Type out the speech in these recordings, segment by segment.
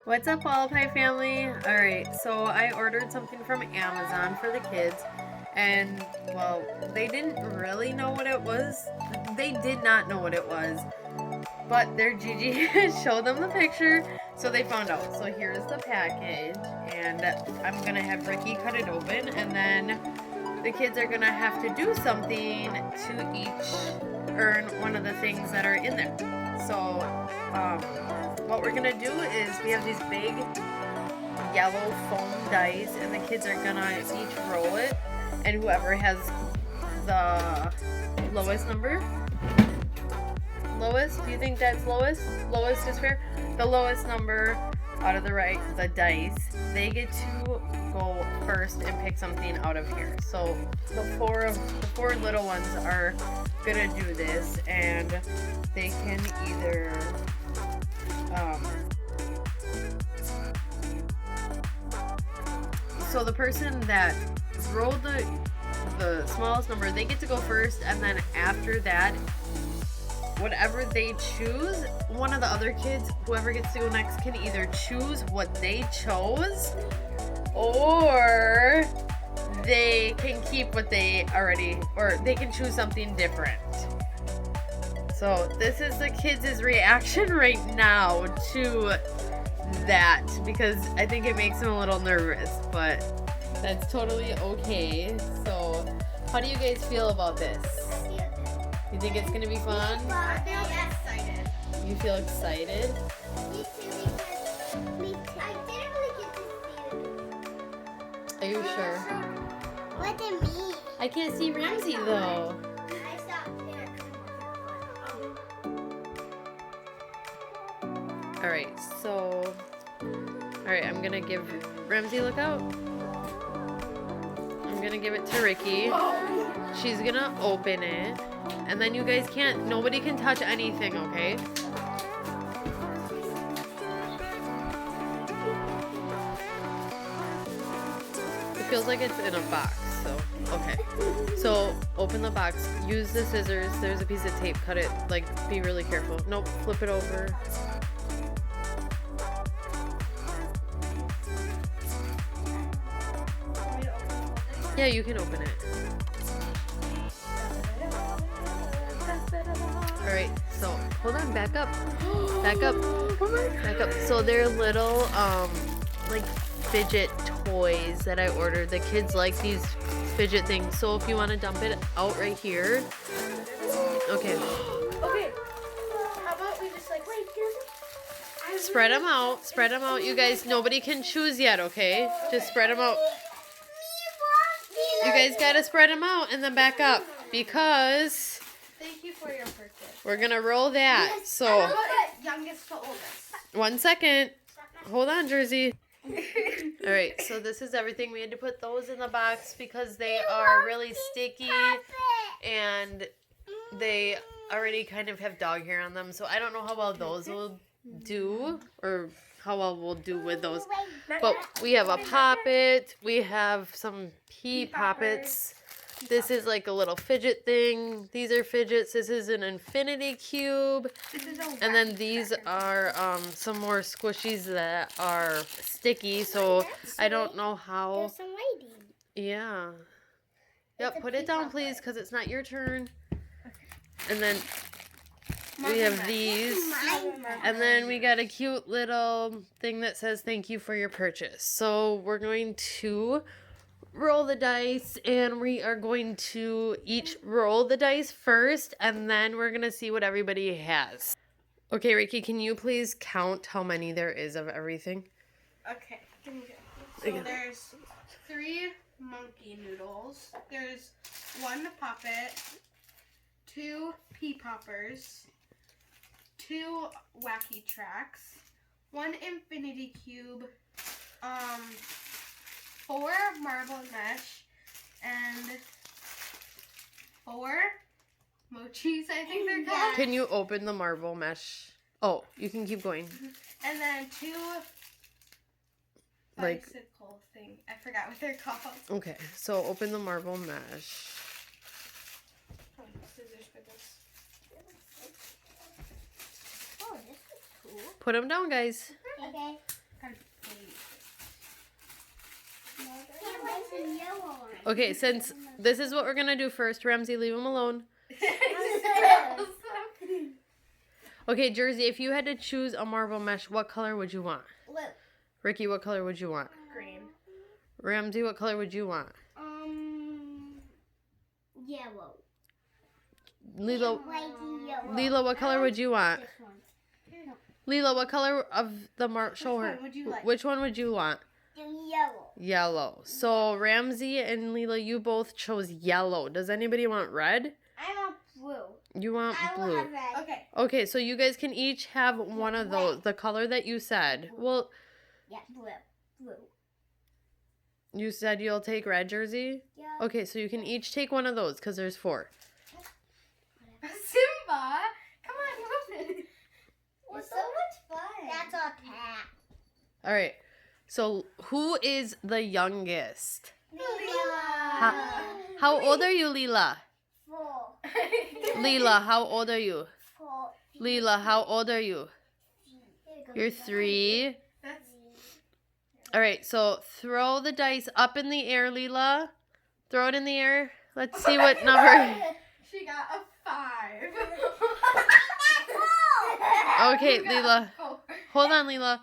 What's up, Wolo-Pey family? Alright, so I ordered something from Amazon for the kids, and, well, they didn't really know what it was. They did not know what it was, but their Gigi showed them the picture, so they found out. So here's the package, and I'm gonna have Ricky cut it open, and then the kids are gonna have to do something to each earn one of the things that are in there. So, what we're gonna do is we have these big yellow foam dice, and the kids are gonna each roll it, and whoever has the lowest number. Lowest? Do you think that's lowest? Lowest is fair? The lowest number out of the dice, they get to go first and pick something out of here. So the four little ones are gonna do this, and they can either so the person that rolled the smallest number, they get to go first, and then after that, whatever they choose, one of the other kids, whoever gets to go next, can either choose what they chose, or they can keep what they already, or they can choose something different. So this is the kids' reaction right now to that, because I think it makes them a little nervous, but that's totally okay. So how do you guys feel about this? You think it's gonna be fun? I feel excited. You feel excited? Me too. I didn't really get to see it. Are you sure? What did it mean? I can't see Ramsey though. I stopped there. Alright, so alright, I'm gonna give Ramsey, look out. I'm gonna give it to Ricky. She's gonna open it. And then you guys nobody can touch anything, okay? It feels like it's in a box, so, okay. So, open the box, use the scissors, there's a piece of tape, cut it, like, be really careful. Nope, flip it over. Yeah, you can open it. Alright, so hold on, back up. Back up. Back up. So they're little like fidget toys that I ordered. The kids like these fidget things. So if you want to dump it out right here. Okay. Okay. How about we just Spread them out. Spread them out. You guys, nobody can choose yet, okay? Just spread them out. You guys gotta spread them out and then back up, because Thank you for your purchase. we're gonna roll that. So Youngest to oldest. 1 second. Hold on, Jersey. Alright, so this is everything. We had to put those in the box because they are really sticky and they already kind of have dog hair on them. So I don't know how well those will do, or how well we'll do with those. But we have a poppet. We have some pea poppets. This is like a little fidget thing. These are fidgets. This is an infinity cube. And then these are some more squishies that are sticky. So I don't know how. There's some waiting. Yeah. Yep, put it down, please, because it's not your turn. And then we have these. And then we got a cute little thing that says thank you for your purchase. So we're going to roll the dice, and we are going to each roll the dice first, and then we're going to see what everybody has. Okay, Ricky, can you please count how many there is of everything? Okay. So there's 3 monkey noodles. There's 1 poppet, 2 pea poppers, 2 wacky tracks, 1 infinity cube, 4 marble mesh, and 4 mochis, I think they're called. Can you open the marble mesh? Oh, you can keep going. And then 2 Like- bicycle thing. I forgot what they're called. Okay, so open the marble mesh. Oh, scissors for this. Put them down, guys. Okay. Okay, since this is what we're going to do first, Ramsey, leave him alone. Okay, Jersey, if you had to choose a marble mesh, what color would you want? Blue. Ricky, what color would you want? Green. Ramsey, what color would you want? Yellow. Lila, Yellow. Lila, what color would you want? This one. Lila, what color of the show her? one would you like? Which one would you want? The yellow. Yellow. So Ramsey and Lila, you both chose yellow. Does anybody want red? I want blue. You want I will blue. have red. Okay. Okay, so you guys can each have one of those. The color that you said. Well, Yeah, blue. Blue. you said you'll take red, Jersey? Yeah. Okay, so you can each take one of those because there's 4. Simba, come on, come on. It's so much fun. That's a cat. All right. So who is the youngest? How old are you, Lila? 4. Lila, how old are you? 4. Lila, how old are you? You're 3. That's All right, so throw the dice up in the air, Lila. Throw it in the air. Let's see what number. she got a 5. Okay, You got Lila. a 4. Hold on, Lila.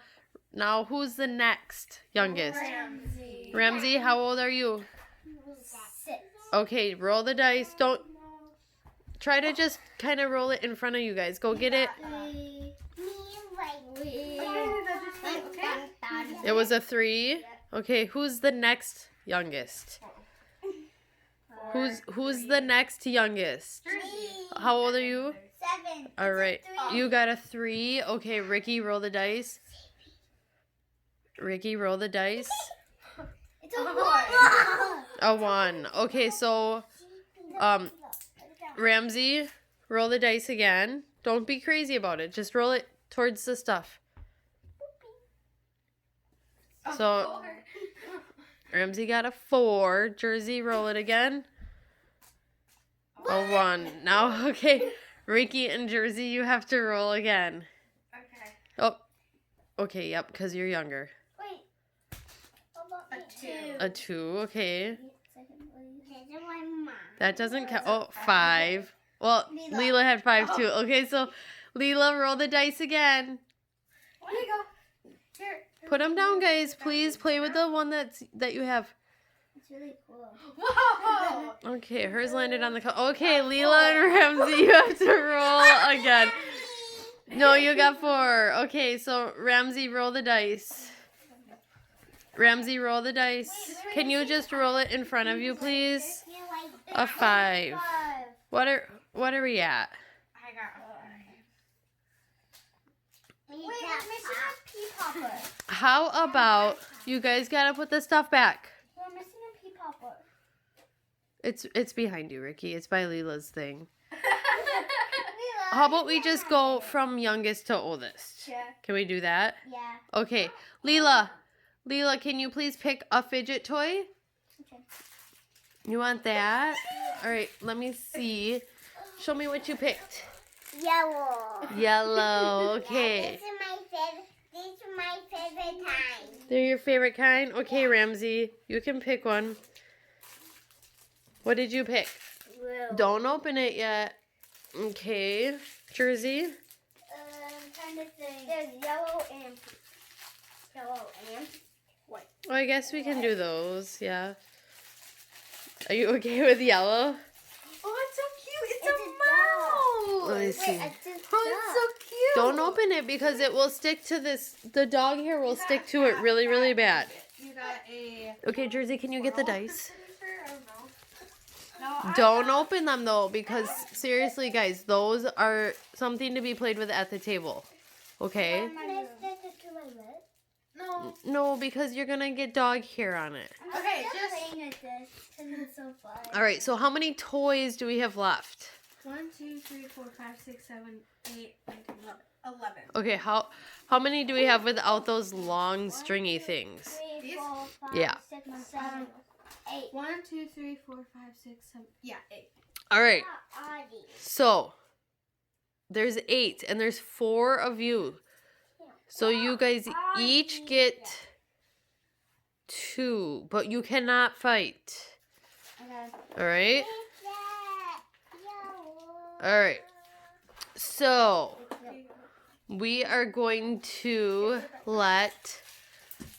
Now, who's the next youngest? Ramsey. Ramsey, how old are you? 6. Okay, roll the dice. Don't try to just kind of roll it in front of you guys. Go get it. Okay. It was a 3. Okay, who's the next youngest? Who's the next youngest? How old are you? 7. All right. You got a 3. Okay, Ricky, roll the dice. Ricky, roll the dice. It's a 1. A 1. Okay, so Ramsey, roll the dice again. Don't be crazy about it. Just roll it towards the stuff. So Ramsey got a 4. Jersey, roll it again. A 1. Now, okay, Ricky and Jersey, you have to roll again. Okay. Oh, okay, yep, because you're younger. Wait. How about A me? 2. A 2, okay. This is my mom. That doesn't count. Oh, 5. Well, Lila. Lila had 5 too. Okay, so Lila, roll the dice again. There you go. Here. Put them down, guys. Please play with the one that you have. It's really cool. Whoa. Okay, hers landed on the okay, Lila and Ramsey, you have to roll again. No, you got 4. Okay, so Ramsey, roll the dice. Ramsey, roll the dice. Can you just roll it in front of you, please? A 5. What are we at? I got a 5. Wait, we're missing a pea popper. How about you guys gotta put the stuff back? We're missing a pea popper. It's behind you, Ricky. It's by Lila's thing. Lila, How about we just go from youngest to oldest? Yeah. Can we do that? Yeah. Okay. Lila, can you please pick a fidget toy? Okay. You want that? All right, let me see. Show me what you picked. Yellow. Yellow. Okay. This is my favorite. This is my favorite time. They're your favorite kind? Okay, Ramsey, you can pick one. What did you pick? Blue. Don't open it yet. Okay. Jersey? Trying to think. There's yellow and white. Oh, I guess we can do those. Yeah. Are you okay with yellow? Oh, it's so cute. It's, It's a a mouse. Let me see. Oh, it's so cute. Don't open it because it will stick to this. The dog hair will stick to it really, really bad. You got a. Okay, Jersey, can you get the dice? I don't know. No, Don't open them though, because seriously, guys, those are something to be played with at the table. Okay? Can I stick it to my lip? No. No, because you're gonna get dog hair on it. Okay, I'm just. playing with this because it's so fun. All right, so how many toys do we have left? 1, 2, 3, 4, 5, 6, 7, 8, 9, 10, 11. Okay, how many do we have without those long stringy things? 3, These? 4, 5, Yeah. 6, 7, 8. 1, 2, 3, 4, 5, 6, 7. Yeah, 8. All right, What are these? so there's 8 and there's 4 of you. So you guys each get 2, but you cannot fight. All right. All right. So we are going to let.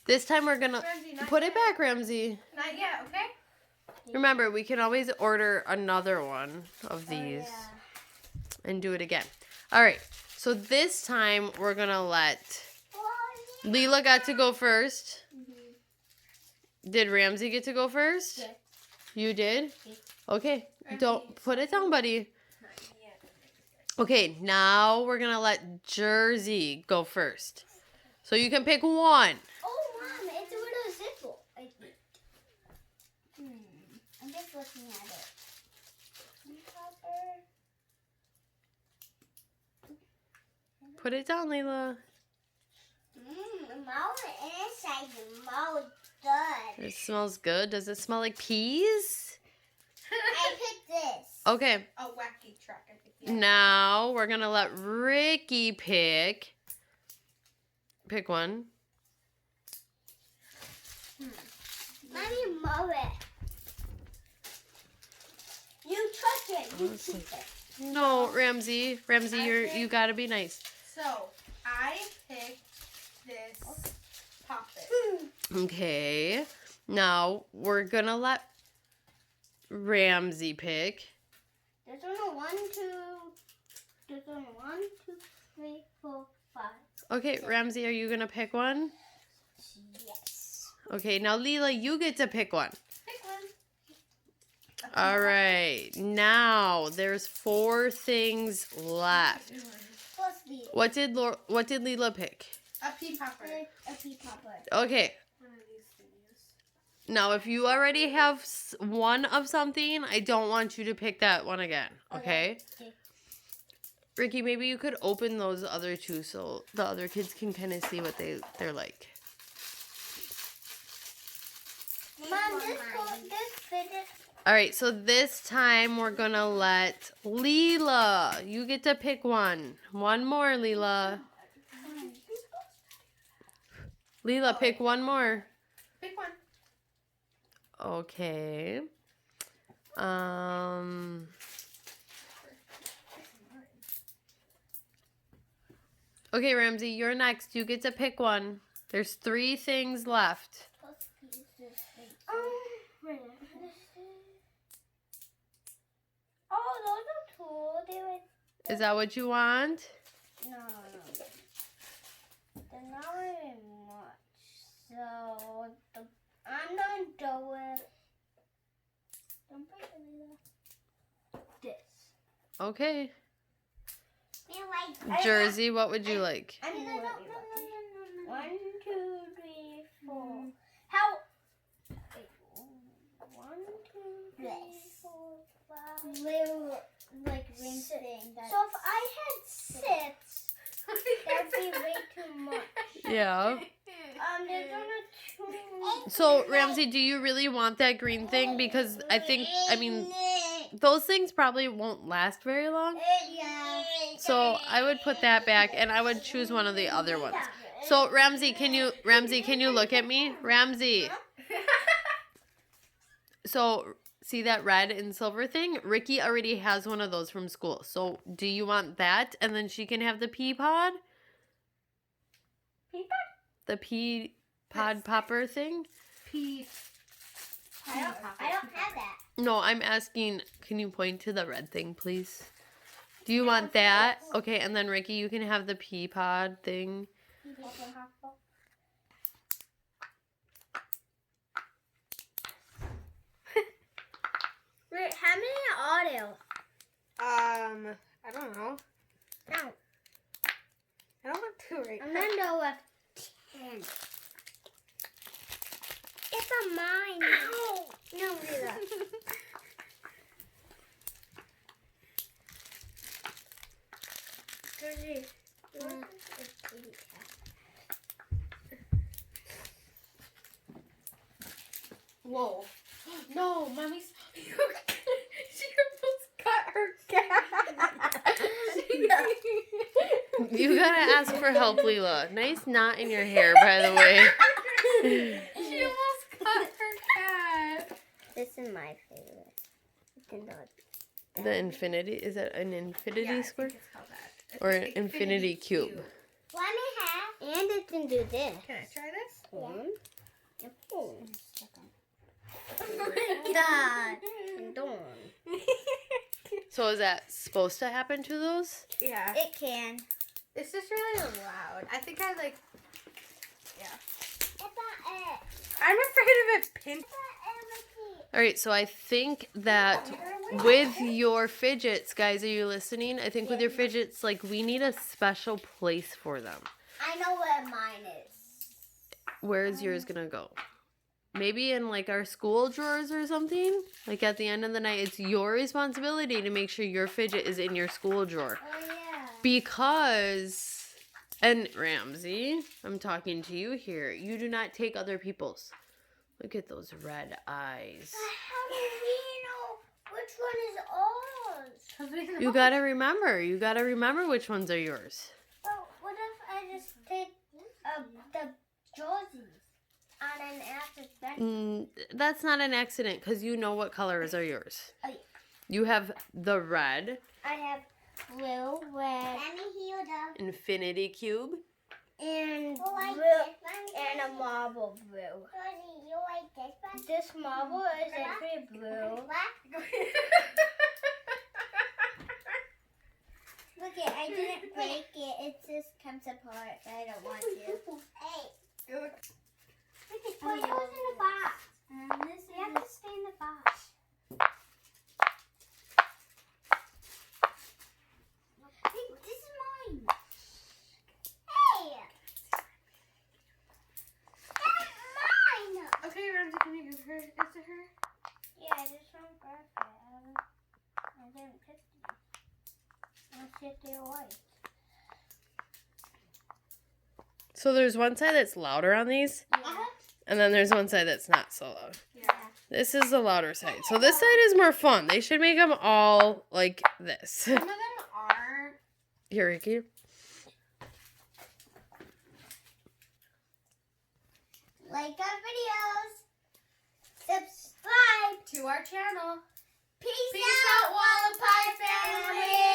This time we're gonna put it back, Ramsey. Not yet, okay? Remember, we can always order another one of these and do it again. All right. So this time we're gonna let. Leela got to go first. Did Ramsey get to go first? Yes. You did? Okay. Don't put it down, buddy. Okay, now we're going to let Jersey go first. So you can pick one. Oh, Mom, it's a little simple, I think. I'm just looking at it. Put it down, Leila. The mouth inside the mouth good. It smells good. Does it smell like peas? I picked this. Okay. A wacky truck, I think. Now we're going to let Ricky pick. Pick one. Mommy, mow it. You touch it. You keep it. No, Ramsey. Ramsey, you got to be nice. So, I picked this Pop-It. Okay. Now we're going to let Ramsey pick. There's only 1, 2. There's only 1, 2, 3, 4, 5. Okay, Ramsey, are you going to pick one? Yes. Okay, now Leela, you get to pick one. Pick one. All right. Now there's 4 things left. Plus these. What did Leela pick? A pea popper. A pea popper. Okay. One of these things. Now, if you already have one of something, I don't want you to pick that one again. Okay? Okay. Ricky, maybe you could open those other two so the other kids can kind of see what they're like. Mom, this fidget. All right, so this time we're going to let Leela. You get to pick one. One more, Leela. Leela, pick one more. Pick one. Okay. Okay, Ramsey, you're next. You get to pick one. There's 3 things left. Plus pieces. Wait. Oh, those are cool. They were. Is that what you want? No. They're not very much. So, I'm going to do it. Don't break it, Leila. This. Okay. You like Jersey, what would you like? I mean, no. 1, 2, 3, 4. How? Wait, 1, 2, 3, 4, 5. Little, like, ring thing. So if I had 6, that'd be way too much. Yeah. There's only 2. So, Ramsey, do you really want that green thing? Because I mean, those things probably won't last very long. Yeah. So, I would put that back and I would choose one of the other ones. So, Ramsey, can you look at me? Ramsey. So, see that red and silver thing? Ricky already has one of those from school. So, do you want that? And then she can have the pea pod? Pea pod? The pea pod popper thing? Pea. I don't have that. No, I'm asking, can you point to the red thing, please? Do you want that? Okay, and then Ricky, you can have the pea pod thing. Wait, how many audio? I don't know. No. I don't want to right I'm gonna go with 10. It's a mine. Ow! No, Leila. Whoa. No, Mommy's. She almost cut her cat. You gotta ask for help, Leela. Nice knot in your hair, by the way. She almost cut her cat. This is my favorite. The infinity, is that an infinity Yeah, I square? think it's called that. Or an infinity cube? Let me have. And it can do this. Can I try this? Yeah. Oh my god. Don't. So is that supposed to happen to those? Yeah. It can. It's just really loud. I think I like. Yeah. It's not it. I'm afraid of it pinching. All right, so I think that with your fidgets, guys, are you listening? I think with your fidgets, like, we need a special place for them. I know where mine is. Where is yours gonna go? Maybe in, like, our school drawers or something? Like, at the end of the night, it's your responsibility to make sure your fidget is in your school drawer. Oh, yeah. Because, and Ramsey, I'm talking to you here, you do not take other people's. Look at those red eyes. But how do we know which one is ours? You gotta remember which ones are yours. But what if I just take the jerseys on an accident? That's not an accident because you know what colors are yours. Oh, yeah. You have the red. I have blue, red, Infinity cube. and blue, and a marble blue. This marble is actually blue. Look it, I didn't break it. It just comes apart. I don't want to. Hey. Look it, put yours in the box. And this you have to stay in the box. Hey, this is mine. Hey. That's mine. Okay, Ramsey, can you give her? Is it her? Yeah, this one's perfect. I didn't pick it. I'll sit there white. So there's one side that's louder on these, and then there's one side that's not so loud. Yeah. This is the louder side. So this side is more fun. They should make them all like this. Some of them are. Here, Ricky. Like our videos. Subscribe To our channel. Peace Peace out, out, Wolo-Pey family.